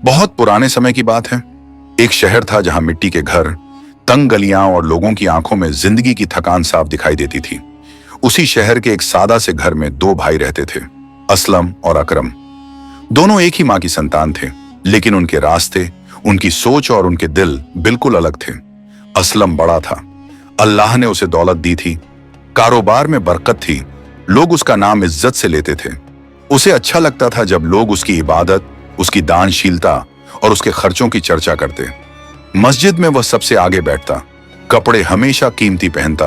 बहुत पुराने समय की बात है। एक शहर था जहां मिट्टी के घर, तंग गलियां और लोगों की आंखों में जिंदगी की थकान साफ दिखाई देती थी। उसी शहर के एक सादा से घर में दो भाई रहते थे, असलम और अकरम। दोनों एक ही मां की संतान थे, लेकिन उनके रास्ते, उनकी सोच और उनके दिल बिल्कुल अलग थे। असलम बड़ा था, अल्लाह ने उसे दौलत दी थी, कारोबार में बरकत थी, लोग उसका नाम इज्जत से लेते थे। उसे अच्छा लगता था जब लोग उसकी इबादत, उसकी दानशीलता और उसके खर्चों की चर्चा करते। मस्जिद में वह सबसे आगे बैठता, कपड़े हमेशा कीमती पहनता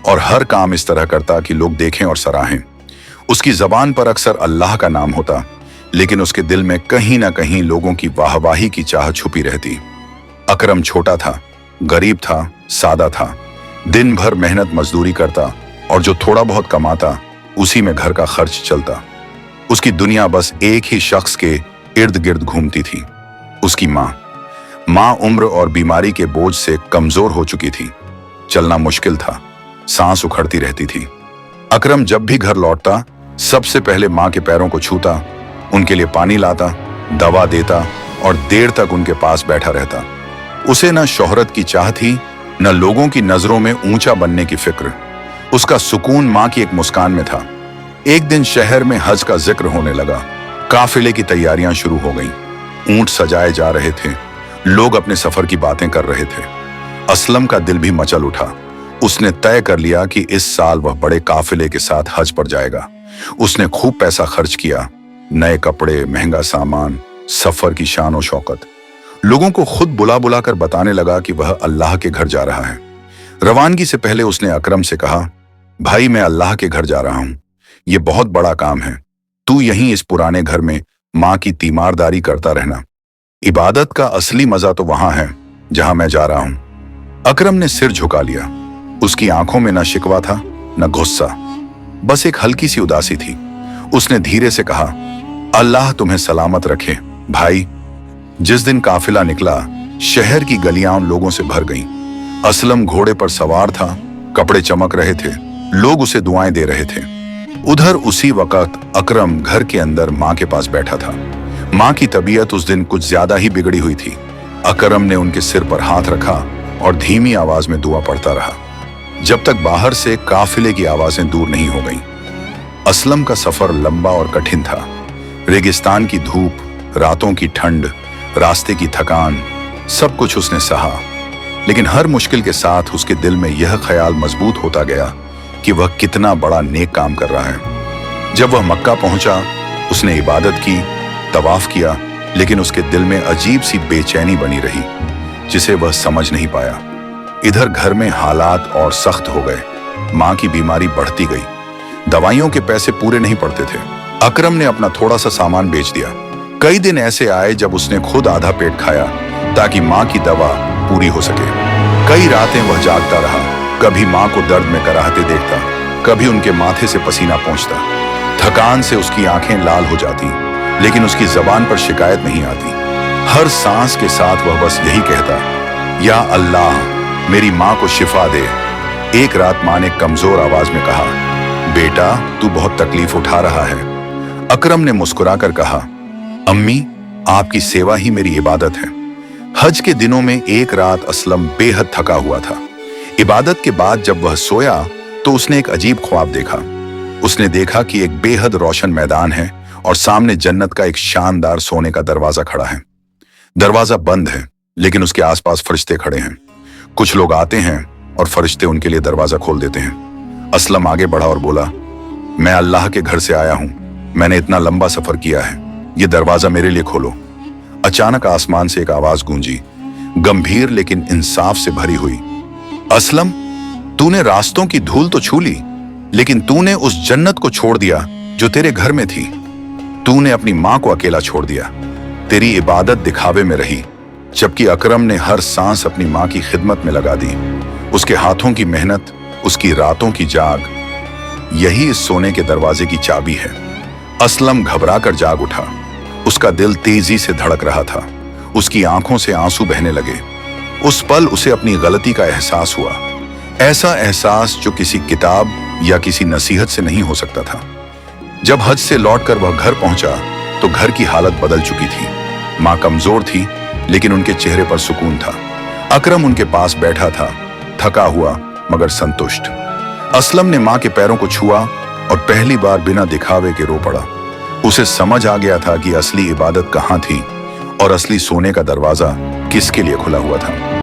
और हर काम इस तरह करता कि लोग देखें और सराहें। उसकी जबान पर अक्सर अल्लाह का नाम होता, लेकिन उसके दिल में कहीं ना कहीं लोगों की वाहवाही की चाह छुपी रहती। अकरम छोटा था, गरीब था, सादा था, दिन भर मेहनत मजदूरी करता और जो थोड़ा बहुत कमाता उसी में घर का खर्च चलता। उसकी दुनिया बस एक ही शख्स के इर्द गिर्द घूमती थी, उसकी माँ उम्र और बीमारी के बोझ से कमजोर हो चुकी थी। चलना मुश्किल था, सांस उखड़ती रहती थी। अकरम जब भी घर लौटता सबसे पहले माँ के पैरों को छूता, उनके लिए पानी लाता, दवा देता और देर तक उनके पास बैठा रहता। उसे न शोहरत की चाह थी, न लोगों की नजरों में ऊंचा बनने की फिक्र। उसका सुकून माँ की एक मुस्कान में था। एक दिन शहर में हज का जिक्र होने लगा। काफिले की तैयारियां शुरू हो गईं। ऊंट सजाए जा रहे थे, लोग अपने सफर की बातें कर रहे थे। असलम का दिल भी मचल उठा। उसने तय कर लिया कि इस साल वह बड़े काफिले के साथ हज पर जाएगा। उसने खूब पैसा खर्च किया, नए कपड़े, महंगा सामान, सफर की शान और शौकत। लोगों को खुद बुला बुला कर बताने लगा कि वह अल्लाह के घर जा रहा है। रवानगी से पहले उसने अकरम से कहा, भाई मैं अल्लाह के घर जा रहा हूं, ये बहुत बड़ा काम है। तू यहीं इस पुराने घर में माँ की तीमारदारी करता रहना। इबादत का असली मजा तो वहां है जहां मैं जा रहा हूं। अकरम ने सिर झुका लिया। उसकी आंखों में न शिकवा था न गुस्सा, बस एक हल्की सी उदासी थी। उसने धीरे से कहा, अल्लाह तुम्हें सलामत रखे भाई। जिस दिन काफिला निकला, शहर की गलियां लोगों से भर गईं। असलम घोड़े पर सवार था, कपड़े चमक रहे थे, लोग उसे दुआएं दे रहे थे। उधर उसी वक्त अकरम घर के अंदर माँ के पास बैठा था। माँ की तबीयत उस दिन कुछ ज्यादा ही बिगड़ी हुई थी। अकरम ने उनके सिर पर हाथ रखा और धीमी आवाज में दुआ पढ़ता रहा, जब तक बाहर से काफिले की आवाजें दूर नहीं हो गईं। असलम का सफर लंबा और कठिन था। रेगिस्तान की धूप, रातों की ठंड, रास्ते की थकान, सब कुछ उसने सहा। लेकिन हर मुश्किल के साथ उसके दिल में यह ख्याल मजबूत होता गया कि वह कितना बड़ा नेक काम कर रहा है। जब वह मक्का पहुंचा, उसने इबादत की, तवाफ किया, लेकिन उसके दिल में अजीब सी बेचैनी बनी रही, जिसे वह समझ नहीं पाया। इधर घर में हालात और सख्त हो गए। माँ की बीमारी बढ़ती गई, दवाइयों के पैसे पूरे नहीं पड़ते थे। अकरम ने अपना थोड़ा सा सामान बेच दिया। कई दिन ऐसे आए जब उसने खुद आधा पेट खाया ताकि माँ की दवा पूरी हो सके। कई रातें वह जागता रहा, कभी माँ को दर्द में कराहते देखता, कभी उनके माथे से पसीना पहुंचता। थकान से उसकी आंखें लाल हो जाती, लेकिन उसकी जबान पर शिकायत नहीं आती। हर सांस के साथ वह बस यही कहता, या अल्लाह मेरी माँ को शिफा दे। एक रात माँ ने कमजोर आवाज में कहा, बेटा तू बहुत तकलीफ उठा रहा है। अकरम ने मुस्कुराकर कहा, अम्मी आपकी सेवा ही मेरी इबादत है। हज के दिनों में एक रात असलम बेहद थका हुआ था। इबादत के बाद जब वह सोया तो उसने एक अजीब ख्वाब देखा। उसने देखा कि एक बेहद रोशन मैदान है और सामने जन्नत का एक शानदार सोने का दरवाजा खड़ा है। दरवाजा बंद है, लेकिन उसके आसपास फरिश्ते खड़े हैं। कुछ लोग आते हैं और फरिश्ते उनके लिए दरवाजा खोल देते हैं। असलम आगे बढ़ा और बोला, मैं अल्लाह के घर से आया हूं, मैंने इतना लंबा सफर किया है, ये दरवाजा मेरे लिए खोलो। अचानक आसमान से एक आवाज गूंजी, गंभीर लेकिन इंसाफ से भरी हुई, असलम तूने रास्तों की धूल तो छू ली, लेकिन तूने उस जन्नत को छोड़ दिया जो तेरे घर में थी। तूने अपनी माँ को अकेला छोड़ दिया। तेरी इबादत दिखावे में रही, जबकि अकरम ने हर सांस अपनी माँ की खिदमत में लगा दी। उसके हाथों की मेहनत, उसकी रातों की जाग, यही इस सोने के दरवाजे की चाबी है। असलम घबरा कर जाग उठा। उसका दिल तेजी से धड़क रहा था, उसकी आंखों से आंसू बहने लगे। उस पल उसे अपनी गलती का एहसास हुआ, ऐसा एहसास जो किसी किताब या किसी नसीहत से नहीं हो सकता था। जब हज से लौटकर वह घर पहुंचा तो घर की हालत बदल चुकी थी। माँ कमजोर थी, लेकिन उनके चेहरे पर सुकून था। अकरम उनके पास बैठा था, थका हुआ मगर संतुष्ट। असलम ने माँ के पैरों को छुआ और पहली बार बिना दिखावे के रो पड़ा। उसे समझ आ गया था कि असली इबादत कहाँ थी और असली सोने का दरवाजा किसके लिए खुला हुआ था।